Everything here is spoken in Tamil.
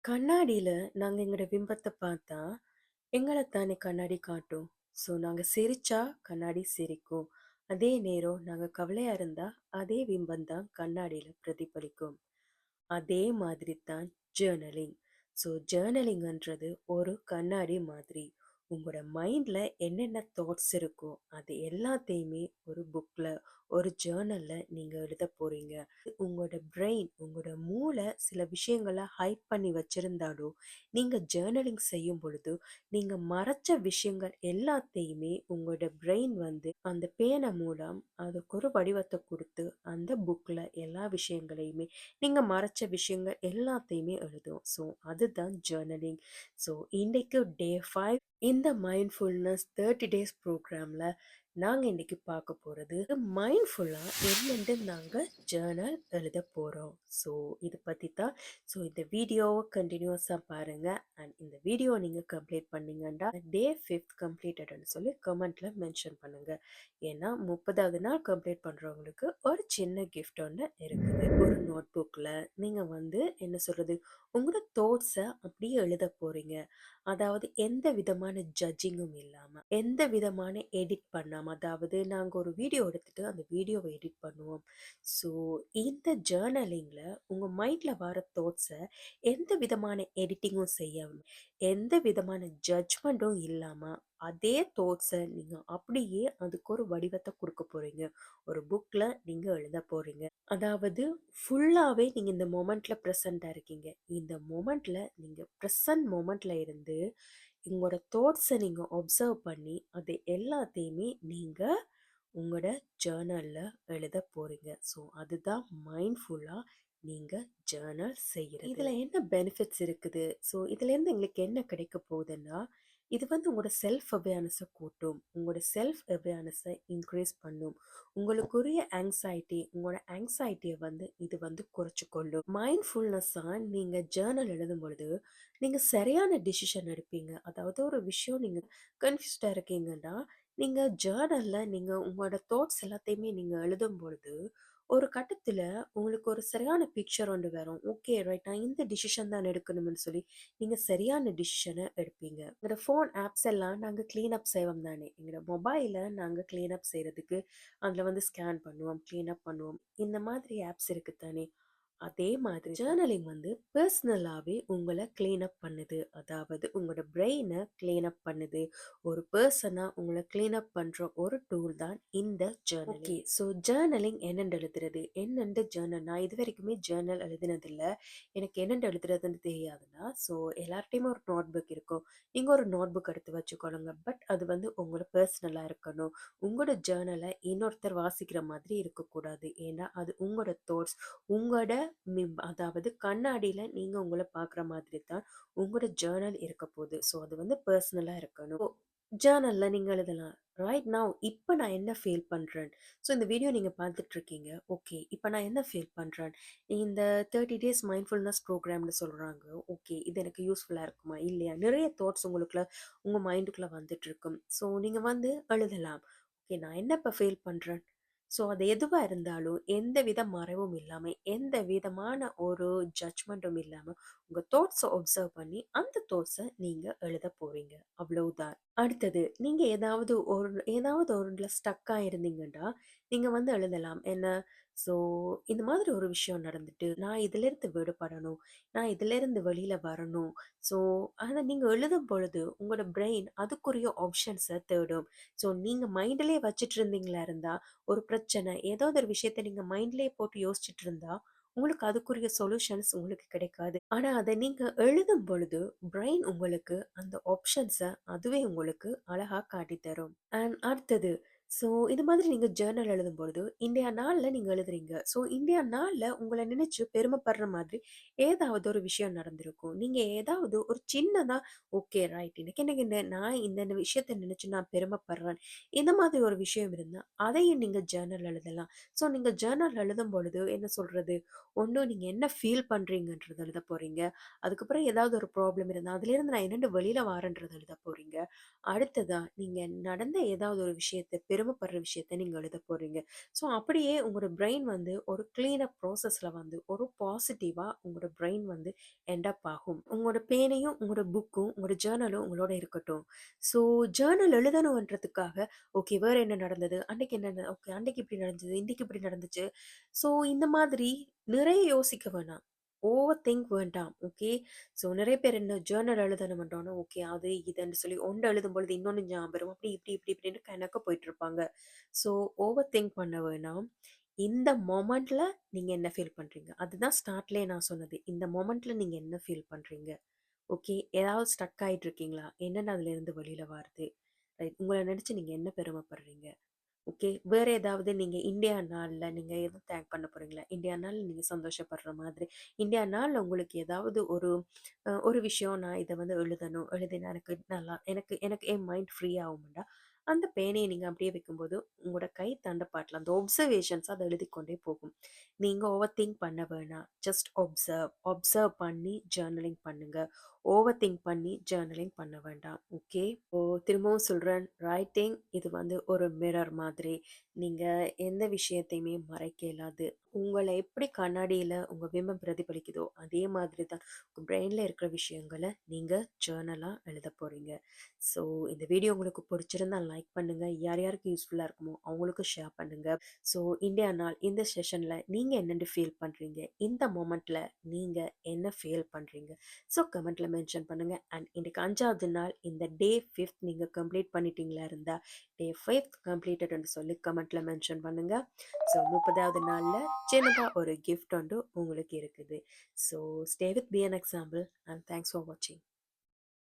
கண்ணாடியில நாங்க எங்களோட பிம்பத்த பார்த்தா, எங்கள தானே கண்ணாடி காட்டும். ஸோ நாங்க சிரிச்சா கண்ணாடி சிரிக்கும். அதே நேரம் நாங்க கவலையா இருந்தா, அதே பிம்பம் தான் கண்ணாடியில பிரதிபலிக்கும். அதே மாதிரி தான் ஜர்னலிங். ஸோ ஜர்னலிங்ன்றது ஒரு கண்ணாடி மாதிரி. உங்களோட மைண்ட்ல என்னென்ன தாட்ஸ் இருக்கோ, அது எல்லாத்தையுமே ஒரு புக்ல, ஒரு ஜர்னல்ல நீங்க எழுதப் போறீங்க. உங்களோட பிரெயின், உங்களோட மூளை சில விஷயங்கள ஹைட் பண்ணி வச்சிருந்தாலும், நீங்க ஜர்னலிங் செய்யும் பொழுது, நீங்க மறைச்ச விஷயங்கள் எல்லாத்தையுமே உங்களோட பிரெயின் வந்து அந்த பேனா மூலம் அதுக்கு ஒரு வடிவத்த குடுத்து, அந்த புக்ல எல்லா விஷயங்களையுமே நீங்க மறைச்ச விஷயங்கள் எல்லாத்தையுமே எழுதும். ஸோ அதுதான் ஜர்னலிங். ஸோ இன்னைக்கு டே 5 இந்த மைண்ட்ஃபுல்னஸ் 30 டேஸ் ப்ரோக்ராம்ல நாங்க இன்னைக்கு பார்க்க போறது மைண்ட்ஃபுல்லா என்னென்று நாங்க ஜர்னல் எழுத போறோம். ஸோ இது பத்தி தான். ஸோ இந்த வீடியோவை கண்டினியூஸா பாருங்க. அண்ட் இந்த வீடியோ நீங்க கம்ப்ளீட் பண்ணீங்கன்னா டே 5 கம்ப்ளீட்டட்னு சொல்லி கமெண்ட்ல மென்ஷன் பண்ணுங்க. ஏன்னா 30வது நாள் கம்ப்ளீட் பண்றவங்களுக்கு ஒரு சின்ன கிஃப்ட் ஒன்று இருக்குது. ஒரு நோட் புக்ல நீங்க வந்து என்ன சொல்றது, உங்களோட தாட்ஸை அப்படியே எழுத போறீங்க. அதாவது எந்த விதமான ஜட்ஜிங்கும் இல்லாம, எந்த விதமான எடிட் பண்ணாம, அதாவது நாங்க ஒரு வீடியோ எடுத்துட்டு அந்த வீடியோவை எடிட் பண்ணுவோம். ஸோ இந்த ஜர்னலிங்ல உங்க மைண்ட்ல வர தாட்ஸை எந்த விதமான எடிட்டிங்கும் செய்யாம, எந்த விதமான ஜட்ஜ்மெண்ட்டும் இல்லாம, அதே தாட்ஸை நீங்க அப்படியே அதுக்கு ஒரு வடிவத்தை கொடுக்க போறீங்க. ஒரு புக்ல நீங்க எழுத போறீங்க. அதாவது ஃபுல்லாவே நீங்க இந்த மொமெண்ட்ல பிரசன்ட்டா இருக்கீங்க. இந்த மொமெண்ட்ல நீங்க பிரசன்ட் மொமெண்ட்ல இருந்து உங்களோட தாட்ஸை நீங்க அப்சர்வ் பண்ணி அது எல்லாத்தையுமே நீங்க உங்களோட ஜேர்னல்ல எழுத போறீங்க. ஸோ அதுதான் மைண்ட்ஃபுல்லா நீங்க ஜேர்னல் செய்யறது. இதுல என்ன பெனிஃபிட்ஸ் இருக்குது? ஸோ இதுல இருந்து எங்களுக்கு என்ன கிடைக்க போகுதுன்னா, இது வந்து உங்களோட செல்ஃப் அவேர்னஸை கூட்டும். உங்களோட செல்ஃப் அவேர்னஸை இன்க்ரீஸ் பண்ணும். உங்களுக்குரிய ஆங்ஸைட்டி, உங்களோட ஆங்ஸைட்டியை வந்து இது வந்து குறைச்சிக்கொள்ளும். மைண்ட்ஃபுல்னஸா நீங்க ஜேர்னல் எழுதும் பொழுது நீங்க சரியான டிசிஷன் எடுப்பீங்க. அதாவது ஒரு விஷயம் நீங்க கன்ஃப்யூஸ்டா இருக்கீங்கன்னா, நீங்க ஜர்னல்ல நீங்க உங்களோட தாட்ஸ் எல்லாத்தையுமே நீங்க எழுதும் பொழுது, ஒரு கட்டத்துல உங்களுக்கு ஒரு சரியான பிக்சர் ஒன்று வரும். ஓகே ரைட், நான் இந்த டிசிஷன் தான் எடுக்கணும்னு சொல்லி நீங்க சரியான டிசிஷனை எடுப்பீங்க. எங்களோட ஃபோன் ஆப்ஸ் எல்லாம் நாங்க கிளீன் அப் செய்வோம் தானே. எங்களோட மொபைலை நாங்க கிளீன் அப் செய்யறதுக்கு அதுல வந்து ஸ்கேன் பண்ணுவோம், கிளீன் அப் பண்ணுவோம். இந்த மாதிரி ஆப்ஸ் இருக்கு தானே. அதே மாதிரி ஜர்னலிங் வந்து பர்சனலாவே உங்களை கிளீன் அப் பண்ணுது. அதாவது உங்களோட பிரெயினை கிளீன் அப் பண்ணுது. ஒரு பர்சனா உங்களை கிளீன் அப் பண்ற ஒரு டூல் தான் இந்த ஜர்னலிங். ஓகே, ஸோ ஜர்னலிங் என்னென்று எழுதுறது, என்னென்று ஜர்னல், நான் இது வரைக்குமே ஜர்னல் எழுதினதில்ல. எனக்கு என்னென்று எழுதுறதுன்னு தெரியாதுன்னா, ஸோ எல்லார்ட்டையுமே ஒரு நோட் புக் இருக்கும். நீங்க ஒரு நோட் புக் எடுத்து வச்சுக்கொள்ளுங்க. பட் அது வந்து உங்களோட பர்சனலா இருக்கணும். உங்களோட ஜர்னலை இன்னொருத்தர் வாசிக்கிற மாதிரி இருக்கக்கூடாது. ஏன்னா அது உங்களோட தாட்ஸ், உங்களோட அதாவது கண்ணாடியில நீங்க உங்கள பார்க்குற மாதிரி தான் உங்களோட ஜர்னல் இருக்க போகுது. ஸோ அது வந்து பர்சனலா இருக்கணும். ஜர்னல்ல நீங்க எழுதலாம். ரைட் நவ் இப்ப நான் என்ன ஃபீல் பண்றேன். ஸோ இந்த வீடியோ நீங்க பார்த்துட்டு இருக்கீங்க. ஓகே, இப்ப நான் என்ன ஃபீல் பண்றேன். இந்த 30 டேஸ் மைண்ட்ஃபுல்னஸ் ப்ரோக்ராம்னு சொல்றாங்க. ஓகே, இது எனக்கு யூஸ்ஃபுல்லா இருக்குமா? இல்லையா? நிறைய தாட்ஸ் உங்களுக்குள்ள உங்க மைண்டுக்குள்ள வந்துட்டு இருக்கும். ஸோ நீங்க வந்து எழுதலாம். ஓகே, நான் என்ன இப்ப ஃபீல் பண்றேன். ஸோ அது எதுவா இருந்தாலும் எந்த வித மறைவும் இல்லாம, எந்த விதமான ஒரு ஜட்ஜ்மெண்ட்டும் இல்லாம, உங்க தாட்ஸ அப்சர்வ் பண்ணி, அந்த தாட்ஸ நீங்க எழுதப் போறீங்க. அவ்வளவுதான். அடுத்தது, நீங்க ஏதாவது ஒண்ணுல ஸ்டக்கா இருந்தீங்கன்னா, நீங்க வந்து எழுதலாம். என்ன? ஸோ இந்த மாதிரி ஒரு விஷயம் நடந்துட்டு, நான் இதிலிருந்து விடுபடணும். நான் இதிலிருந்து வெளியில வரணும். ஸோ ஆனா நீங்க எழுதும் பொழுது, உங்களோட பிரெயின் அதுக்குரிய ஆப்ஷன்ஸ தேடும். ஸோ நீங்க மைண்ட்லயே வச்சுட்டு இருந்தீங்களா இருந்தா, ஒரு பிரச்சனை, ஏதாவது ஒரு விஷயத்த நீங்க மைண்ட்லயே போட்டு யோசிச்சுட்டு இருந்தா, உங்களுக்கு அதுக்குரிய சொல்யூஷன்ஸ் உங்களுக்கு கிடைக்காது. ஆனா அத நீங்க எழுதும் பொழுது, பிரெயின் உங்களுக்கு அந்த ஆப்ஷன்ஸ அதுவே உங்களுக்கு அழகா காட்டித் தரும். அண்ட் அடுத்தது, ஸோ இது மாதிரி நீங்க ஜர்னல் எழுதும்பொழுது, இன்றைய நாள்ல நீங்க எழுதுறீங்க. ஸோ இன்றைய நாள்ல உங்கள நினைச்சு பெருமைப்படுற மாதிரி ஏதாவது ஒரு விஷயம் நடந்திருக்கும். நீங்க ஏதாவது ஒரு சின்னதா, ஓகே ரைட், இன்னைக்கு எனக்கு நான் இந்த விஷயத்த நினைச்சு நான் பெருமைப்படுறேன். இந்த மாதிரி ஒரு விஷயம் இருந்தா, அதையும் நீங்க ஜர்னல் எழுதலாம். ஸோ நீங்க ஜர்னல் எழுதும் பொழுது என்ன சொல்றது, ஒண்ணும் நீங்க என்ன ஃபீல் பண்றீங்கன்றத எழுதப் போறீங்க. அதுக்கப்புறம் ஏதாவது ஒரு ப்ராப்ளம் இருந்தா, அதிலிருந்து நான் என்னென்னு வெளியில வாரேன்றத எழுதப் போறீங்க. அடுத்ததா, நீங்க நடந்த ஏதாவது ஒரு விஷயத்த பெருமைப்படுற விஷயத்த நீங்க எழுதப் போறீங்க. ஸோ அப்படியே உங்களோட பிரெயின் வந்து ஒரு கிளீன் அப் ப்ராசஸ்ல வந்து ஒரு பாசிட்டிவா உங்களோட பிரெயின் வந்து எண்ட் அப் ஆகும். உங்களோட பேனையும், உங்களோட புக்கும், உங்களோட ஜர்னலும் உங்களோட இருக்கட்டும். ஸோ ஜர்னல் எழுதணுன்றதுக்காக, ஓகே வேற என்ன நடந்தது? அன்னைக்கு என்ன ஓகே அன்னைக்கு இப்படி நடந்தது, இன்னைக்கு இப்படி நடந்துச்சு. ஸோ இந்த மாதிரி நிறைய யோசிக்க வேணாம். ஓவர் திங்க் வேண்டாம். ஓகே. ஸோ நிறைய பேர் என்ன ஜர்னல் எழுதணும்ன்றோன்னா, ஓகே அது இதுன்னு சொல்லி ஒண்ணு எழுதும்பொழுது இன்னொன்னு ஞாபகம் வரும். அப்படி இப்படி இப்படி இப்படின்னு கணக்க போயிட்டுருப்பாங்க. ஸோ ஓவர் திங்க் பண்ண வேணாம். இந்த மொமெண்ட்ல நீங்க என்ன ஃபீல் பண்றீங்க? அதுதான் ஸ்டார்ட்லயே நான் சொன்னது. இந்த மொமெண்ட்ல நீங்க என்ன ஃபீல் பண்றீங்க? ஓகே. ஏதாவது ஸ்டக் ஆயிட்டு இருக்கீங்களா? என்னென்ன அதுலேருந்து வெளியில வருது? ரைட். உங்கள நினைச்சு நீங்க என்ன பெருமைப்படுறீங்க? ஓகே. வேற ஏதாவது நீங்க இந்தியா நாள்ல நீங்க எதுவும் தேங்க் பண்ண போறீங்களா? இந்தியா நாள்ல நீங்க சந்தோஷப்படுற மாதிரி, இந்தியா நாள்ல உங்களுக்கு ஏதாவது ஒரு விஷயம் நான் இத வந்து எழுதணும். எழுதினா எனக்கு நல்லா எனக்கு எனக்கு என் மைண்ட் ஃப்ரீ ஆகும்டா, அந்த பேனைய நீங்க அப்படியே வைக்கும்போது, உங்களோட கை தண்டப்பாட்டுல அந்த ஒப்சர்வேஷன்ஸ் அத எழுதிக்கொண்டே போகும். நீங்க ஓவர் திங்க் பண்ண வேணாம். Just observe. ஒப்சர்வ் பண்ணி ஜர்னலிங் பண்ணுங்க. ஓவர் திங்க் பண்ணி ஜர்னலிங் பண்ண வேண்டாம். ஓகே. திரும்பவும் சொல்றேன். ரைட்டிங் இது வந்து ஒரு மிரர் மாதிரி. நீங்க எந்த விஷயத்தையுமே மறைக்க இயலாது. உங்கள எப்படி கண்ணாடியில உங்க பிம்பம் பிரதிபலிக்குதோ, அதே மாதிரி தான் உங்க பிரெயின்ல இருக்கிற விஷயங்கள நீங்க ஜர்னலா எழுதப் போறீங்க. ஸோ இந்த வீடியோ உங்களுக்கு பிடிச்சிருந்தா லைக் பண்ணுங்க. யார் யாருக்கு யூஸ்ஃபுல்லா இருக்குமோ அவங்களுக்கு ஷேர் பண்ணுங்க. ஸோ இந்தியா நாள் இந்த செஷன்ல நீங்க என்னென்னு ஃபீல் பண்றீங்க? இந்த மொமெண்ட்ல நீங்க என்ன ஃபீல் பண்றீங்க? ஸோ கமெண்ட்ல மென்ஷன் பண்ணுங்க. அண்ட் இன்னைக்கு 5வது நாள் இந்த டே 5த் நீங்க கம்ப்ளீட் பண்ணிட்டீங்களா இருந்தா, டே 5த் கம்ப்ளீட்டட்ன்னு சொல்லி கமெண்ட்ல மென்ஷன் பண்ணுங்க. ஸோ 30வது நாள்ல சின்னதா ஒரு கிஃப்ட் ஒன்று உங்களுக்கு இருக்குது. So stay with be an example and thanks for வாட்சிங்.